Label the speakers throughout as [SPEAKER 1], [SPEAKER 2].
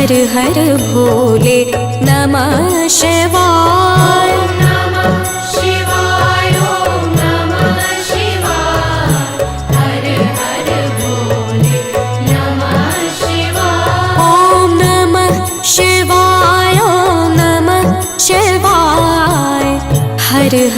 [SPEAKER 1] हर हर भोले नमः शिवाय। हर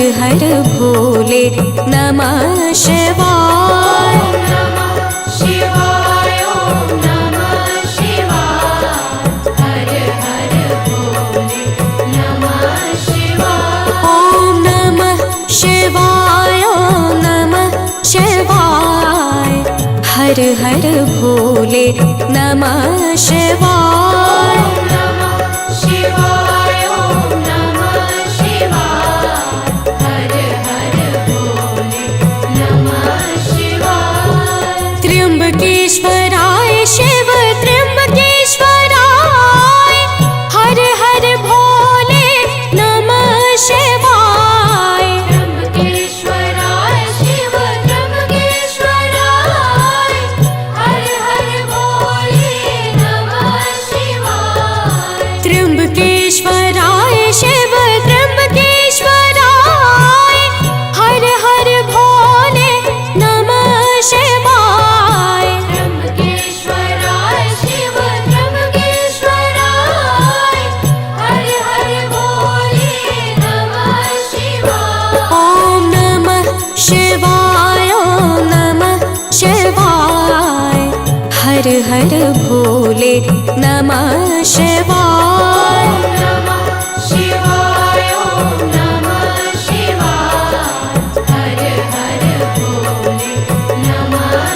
[SPEAKER 1] हर भोले नमः शिवाय। हर हर भोले नमः शिवाय। ओम नमः शिवाय ओम नमः शिवाय। हर हर भोले नमः शिवाय। त्र्यंबकेश्वराय शिव त्र्यंबकेश्वराय। हर हर भोले नमः शिवाय। त्र्यंबकेश्वराय शिव त्र्यंबकेश्वराय। हर हर भोले नमः शिवाय। त्र्यंबकेश्वराय शिव त्र्यंबकेश्वराय। हर हर भोले नमः शिवाय। हर हर भोले नमः शिवाय। ओम नमः शिवाय हर हर भोले नमः शिवाय।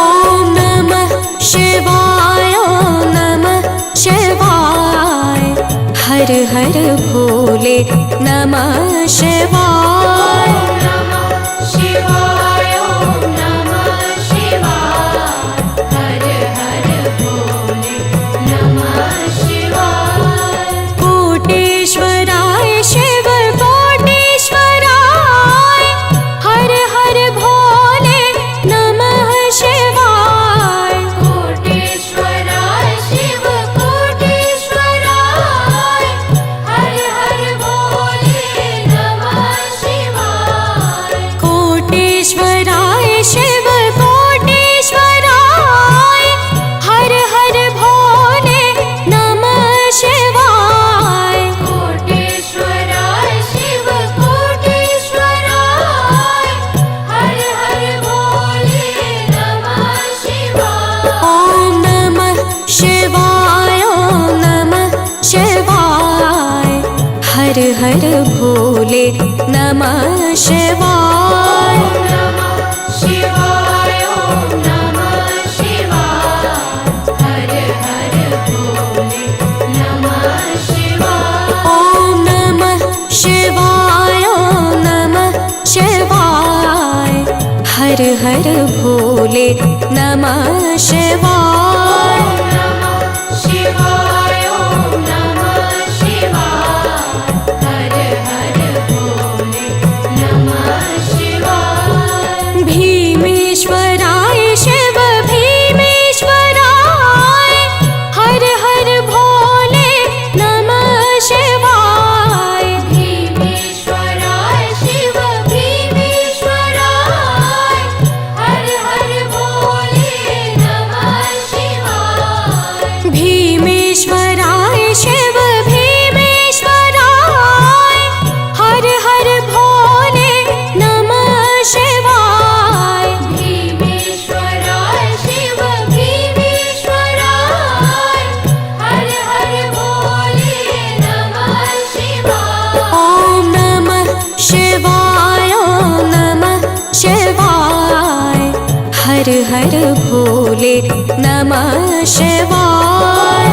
[SPEAKER 1] ओम नमः शिवाय ओम नमः शिवाय। हर हर भोले नमः शिवाय। कोटेश्वराय शिव कोटेश्वराय। हर हर भोले नमः शिवाय। कोटेश्वराय शिव कोटेश्वराय। हर हर भोले नमः शिवाय। कोटेश्वराय शिव कोटेश्वराय। हर हर भोले नमः शिवाय। हर हर भोले नमः शिवाय। ओम नमः शिवाय हर हर भोले नमः शिवाय। ओम नमः शिवाय ओम नमः शिवाय। हर हर भोले नमः शिवाय। भीमेश्वराय शिव भीमेश्वराय। हर हर भोले नमः शिवाय। भीमेश्वराय शिव भीमेश्वराय। हर हर भोले नमः शिवाय। हर हर भोले नमः शिवाय।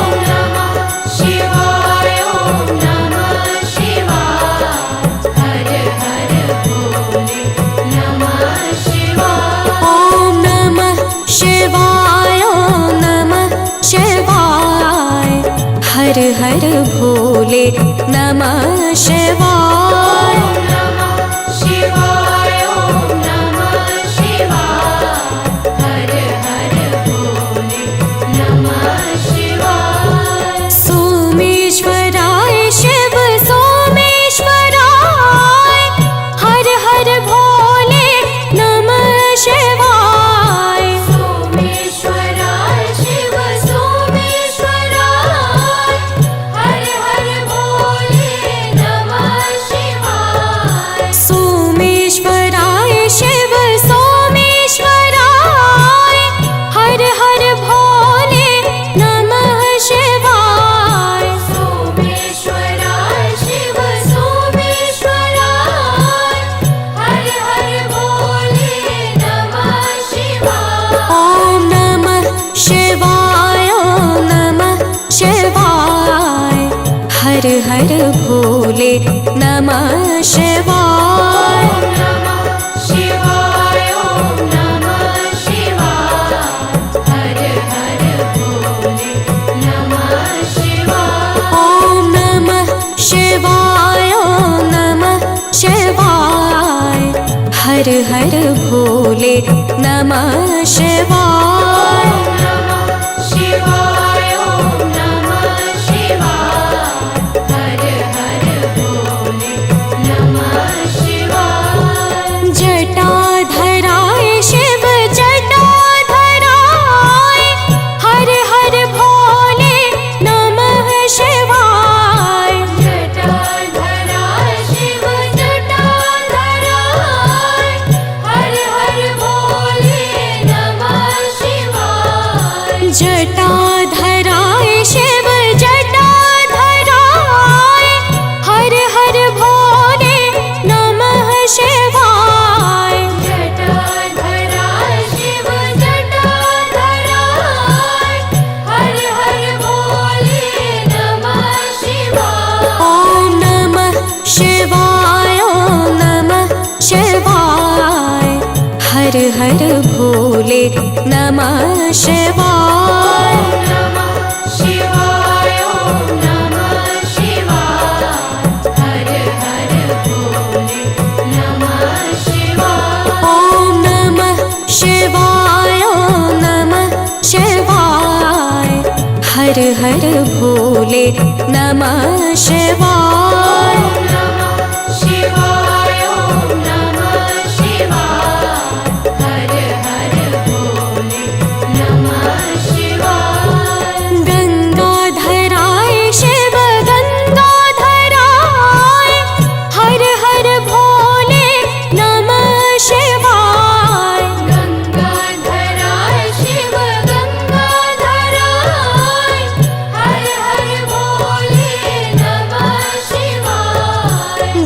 [SPEAKER 1] ॐ नमः शिवाय ॐ नमः शिवाय हर हर भोले नमः शिवाय। सोमेश्वराय शिव सोमेश्वराय हर हर भोले नमः शिवाय।
[SPEAKER 2] सोमेश्वराय शिव सोमेश्वराय हर हर भोले नमः शिवाय।
[SPEAKER 1] सोमेश्वराय शिव सोमेश्वराय हर हर भोले नमः शिवाय।
[SPEAKER 2] सोमेश्वराय शिव सोमेश्वराय हर हर भोले नमः शिवाय।
[SPEAKER 1] ॐ नमः शिवाय ॐ नमः शिवाय हर हर भोले नमः शिवाय।
[SPEAKER 2] शिवाय ॐ नमः शिवाय हर हर भोले नमः शिवाय।
[SPEAKER 1] ॐ नमः शिवाय ॐ नमः शिवाय हर हर भोले नमः शिवाय।
[SPEAKER 2] शिवाय ॐ नमः शिवाय हर हर भोले नमः शिवाय।
[SPEAKER 1] जटाधराय शिव जटाधराय हर हर भोले नमः शिवाय।
[SPEAKER 2] जटाधराय शिव जटाधराय हर हर भोले नमः शिवाय।
[SPEAKER 1] जटाधराय शिव जटाधराय हर हर भोले नमः शिवाय।
[SPEAKER 2] जटाधराय शिव जटाधराय हर हर भोले नमः शिवाय।
[SPEAKER 1] ॐ नमः शिवाय ॐ नमः शिवाय हर हर भोले नमः शिवाय।
[SPEAKER 2] शिवाय ॐ नमः शिवाय हर हर भोले नमः शिवाय।
[SPEAKER 1] ॐ नमः शिवाय ॐ नमः शिवाय हर हर भोले नमः शिवाय।
[SPEAKER 2] शिवाय ॐ नमः शिवाय हर हर भोले नमः शिवाय।
[SPEAKER 1] गंगाधराय शिव गंगाधराय हर हर भोले नमः शिवाय।
[SPEAKER 2] गंगाधराय शिव गंगाधराय हर हर भोले नमः शिवाय।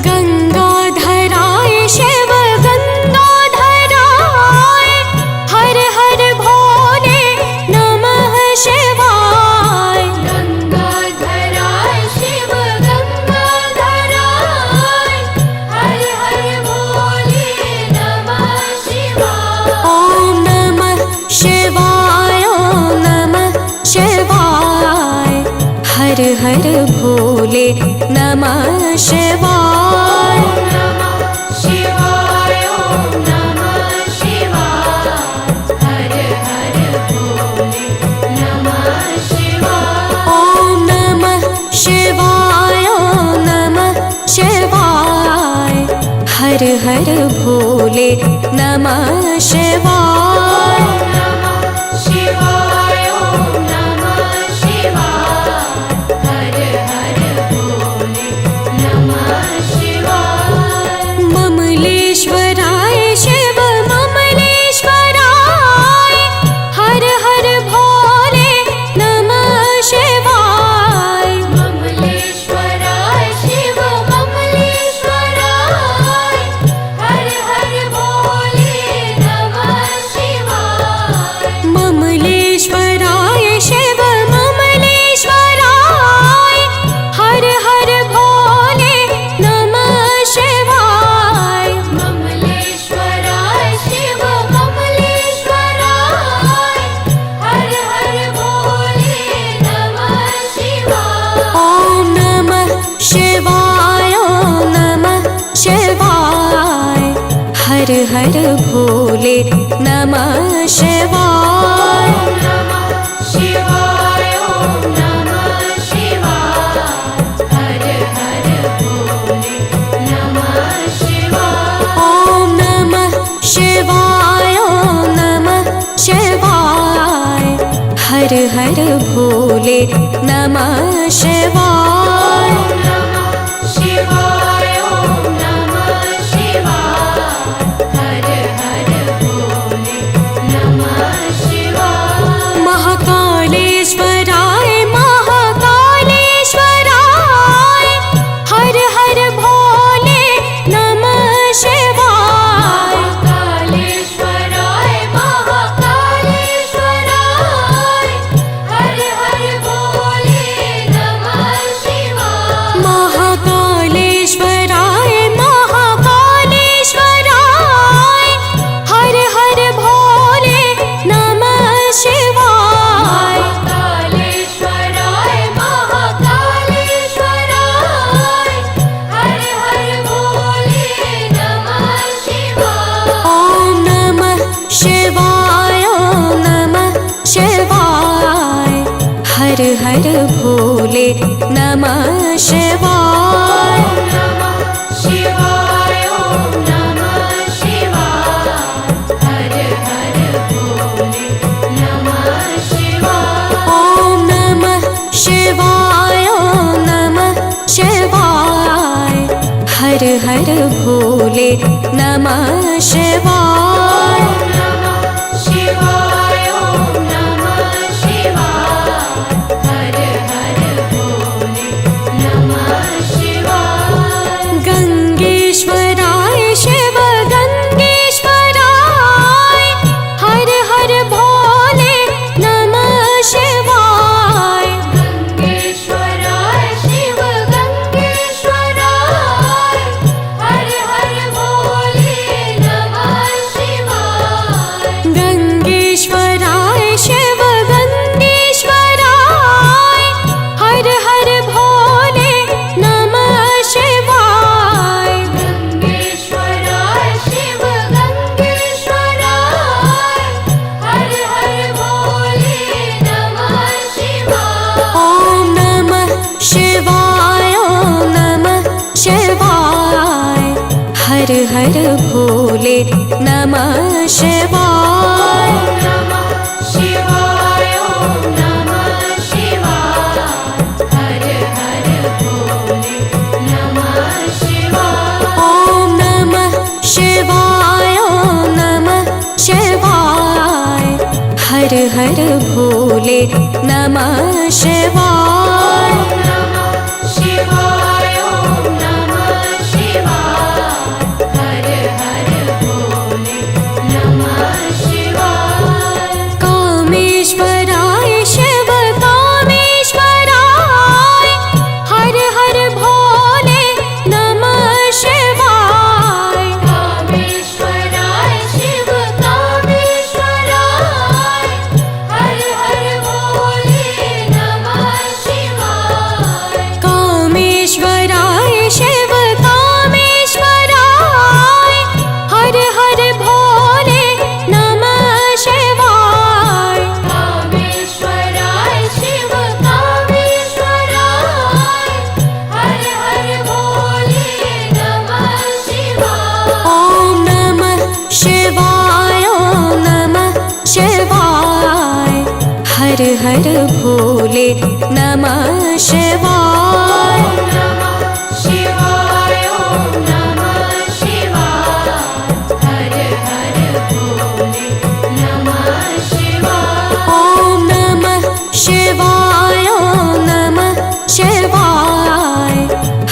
[SPEAKER 1] गंगाधराय शिव गंगाधराय हर हर भोले नमः शिवाय।
[SPEAKER 2] गंगाधराय शिव गंगाधराय हर हर भोले नमः शिवाय।
[SPEAKER 1] ॐ नमः शिवाय ॐ नमः शिवाय हर हर भोले नमः शिवाय।
[SPEAKER 2] शिवाय ॐ नमः शिवाय हर हर भोले नमः शिवाय।
[SPEAKER 1] ॐ नमः शिवाय ॐ नमः शिवाय हर हर भोले नमः शिवाय।
[SPEAKER 2] शिवाय ॐ नमः शिवाय हर हर भोले नमः शिवाय।
[SPEAKER 1] ममलेश्वराय शिव ममलेश्वराय हर हर भोले नमः शिवाय।
[SPEAKER 2] ममलेश्वराय शिव ममलेश्वराय हर हर भोले नमः शिवाय।
[SPEAKER 1] हर हर भोले नमः शिवाय।
[SPEAKER 2] ॐ नमः शिवाय ॐ नमः शिवाय
[SPEAKER 1] हर हर भोले नमः शिवाय। महाकालेश्वराय महाकालेश्वराय हर हर भोले नमः शिवाय।
[SPEAKER 2] महाकालेश्वराय महाकालेश्वराय हर हर भोले नमः शिवाय।
[SPEAKER 1] महाकालेश्वराय महाकालेश्वराय हर हर भोले नमः शिवाय।
[SPEAKER 2] महाकालेश्वराय महाकालेश्वराय हर हर भोले नमः शिवाय।
[SPEAKER 1] ॐ नमः शिवाय ॐ नमः शिवाय हर हर भोले नमः शिवाय।
[SPEAKER 2] ॐ नमः शिवाय ॐ नमः शिवाय हर हर भोले नमः शिवाय।
[SPEAKER 1] ॐ नमः शिवाय ॐ नमः शिवाय हर हर भोले नमः शिवाय।
[SPEAKER 2] गंगेश्वराय शिव गंगेश्वराय हर हर भोले नमः शिवाय। गंगेश्वराय शिव गंगेश्वराय हर हर भोले नमः शिवाय। गंगेश्वराय शिव गंगेश्वराय हर हर भोले नमः शिवाय। गंगेश्वराय शिव गंगेश्वराय हर हर भोले नमः शिवाय। ॐ नमः शिवाय ॐ नमः शिवाय हर हर भोले नमः शिवाय। ॐ नमः शिवाय ॐ नमः शिवाय हर हर भोले नमः शिवाय। ॐ नमः शिवाय ॐ नमः शिवाय हर हर भोले नमः शिवाय। ॐ नमः शिवाय ॐ नमः शिवाय हर हर भोले नमः शिवाय। कामेश्वराय शिव कामेश्वराय हर हर भोले नमः शिवाय। कामेश्वराय शिव कामेश्वराय हर हर भोले नमः शिवाय। कामेश्वराय शिव कामेश्वराय हर हर भोले नमः शिवाय। कामेश्वराय शिव कामेश्वराय हर हर भोले नमः शिवाय। ॐ नमः शिवाय ॐ नमः शिवाय हर हर भोले नमः शिवाय। ॐ नमः शिवाय ॐ नमः शिवाय हर हर भोले नमः शिवाय। ॐ नमः शिवाय ॐ नमः शिवाय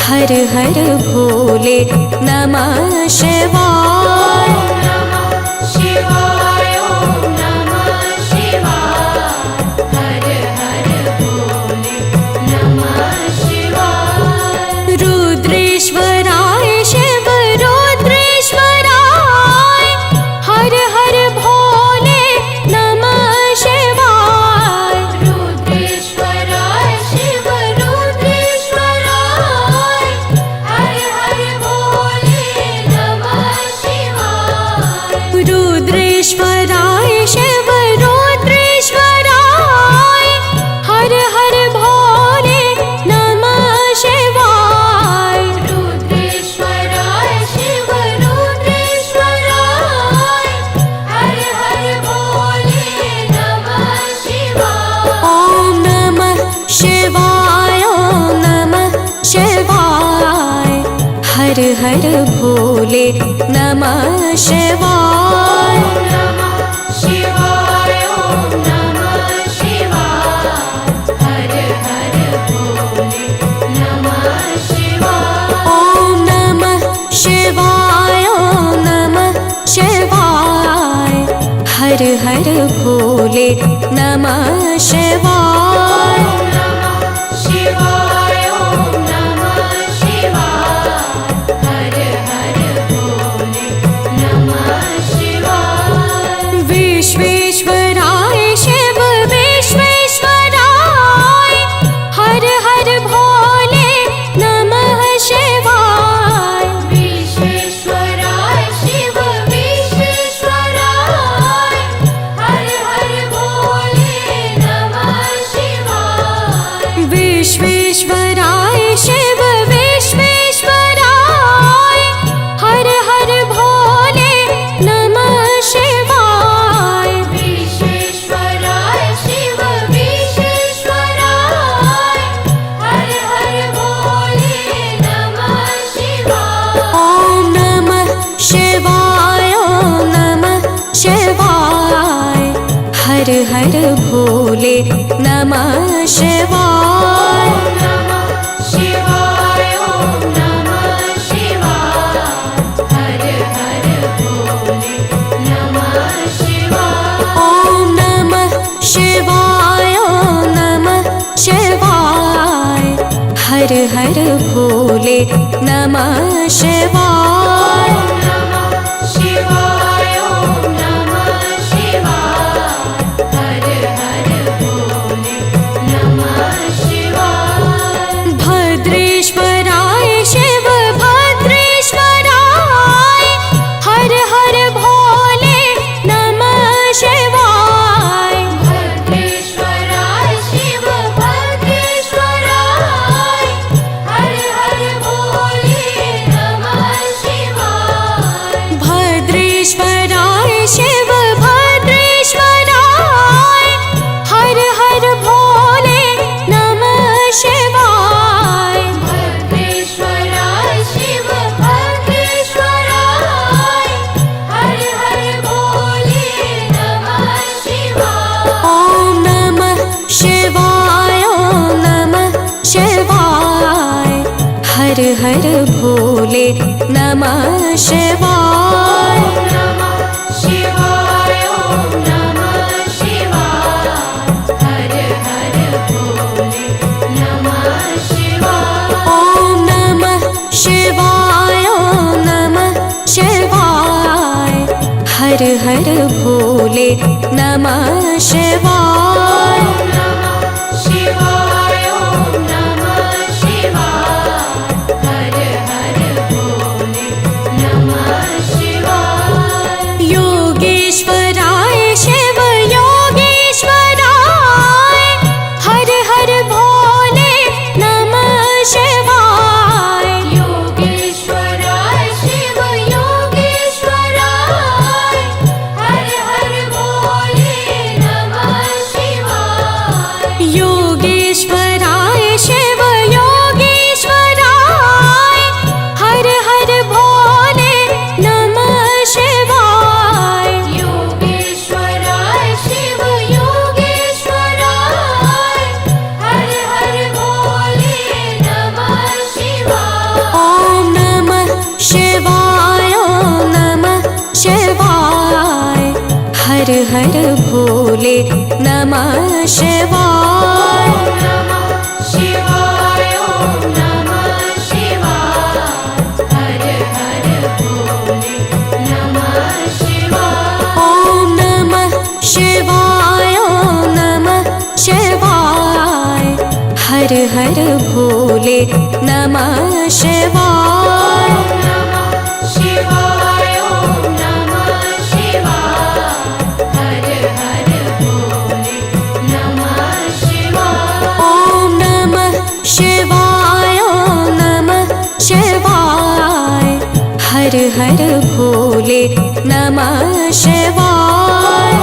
[SPEAKER 2] हर हर भोले नमः शिवाय। ॐ नमः शिवाय ॐ नमः शिवाय हर हर भोले नमः शिवाय। रुद्रेश्वराय शिव रुद्रेश्वराय हर हर भोले नमः शिवाय। रुद्रेश्वराय शिव रुद्रेश्वराय हर हर भोले नमः शिवाय। हर हर भोले नमः शिवाय।
[SPEAKER 1] शिवाय ॐ नमः शिवाय हर हर भोले नमः शिवाय।
[SPEAKER 2] ॐ नमः शिवाय ॐ नमः शिवाय हर हर भोले नमः शिवाय।
[SPEAKER 1] शिवाय ॐ नमः शिवाय हर हर भोले नमः शिवाय।
[SPEAKER 2] विश्वेश्वराय शिव विश्वेश्वराय हर हर भोले नमः शिवाय।
[SPEAKER 1] विश्वेश्वराय शिव विश्वेश्वराय हर हर भोले नमः शिवाय।
[SPEAKER 2] विश्वेश्वराय शिव विश्वेश्वराय हर हर भोले नमः शिवाय।
[SPEAKER 1] विश्वेश्वराय शिव विश्वेश्वराय हर हर भोले नमः शिवाय।
[SPEAKER 2] ॐ नमः शिवाय ॐ नमः शिवाय हर हर भोले नमः शिवाय।
[SPEAKER 1] शिवाय ॐ नमः शिवाय हर हर भोले नमः शिवाय।
[SPEAKER 2] ॐ नमः शिवाय ॐ नमः शिवाय हर हर भोले नमः शिवाय।
[SPEAKER 1] शिवाय ॐ नमः शिवाय हर हर भोले नमः शिवाय।
[SPEAKER 2] भद्रेश्वराय शिव भद्रेश्वराय हर हर भोले नमः शिवाय।
[SPEAKER 1] भद्रेश्वराय शिव भद्रेश्वराय हर हर भोले नमः शिवाय।
[SPEAKER 2] भद्रेश्वराय शिव भद्रेश्वराय हर हर भोले नमः शिवाय।
[SPEAKER 1] भद्रेश्वराय शिव भद्रेश्वराय हर हर भोले नमः शिवाय।
[SPEAKER 2] ॐ नमः शिवाय ॐ नमः शिवाय हर हर भोले नमः शिवाय।
[SPEAKER 1] शिवाय ॐ नमः शिवाय हर हर भोले नमः शिवाय।
[SPEAKER 2] ॐ नमः शिवाय ॐ नमः शिवाय हर हर भोले नमः शिवाय।
[SPEAKER 1] शिवाय ॐ नमः शिवाय हर हर भोले नमः शिवाय।
[SPEAKER 2] योगेश्वराय शिव योगेश्वराय हर हर भोले नमः शिवाय।
[SPEAKER 1] योगेश्वराय शिव योगेश्वराय हर हर भोले नमः शिवाय।
[SPEAKER 2] योगेश्वराय शिव योगेश्वराय हर हर भोले नमः शिवाय।
[SPEAKER 1] योगेश्वराय शिव योगेश्वराय हर हर भोले नमः शिवाय।
[SPEAKER 2] ॐ नमः शिवाय ॐ नमः शिवाय हर हर भोले नमः शिवाय।
[SPEAKER 1] शिवाय ॐ नमः शिवाय हर हर भोले नमः शिवाय।
[SPEAKER 2] ॐ नमः शिवाय ॐ नमः शिवाय हर हर भोले नमः शिवाय।
[SPEAKER 1] शिवाय ॐ नमः शिवाय हर हर भोले नमः शिवाय।
[SPEAKER 2] ॐ नमः शिवाय ॐ नमः शिवाय हर हर भोले नमः शिवाय।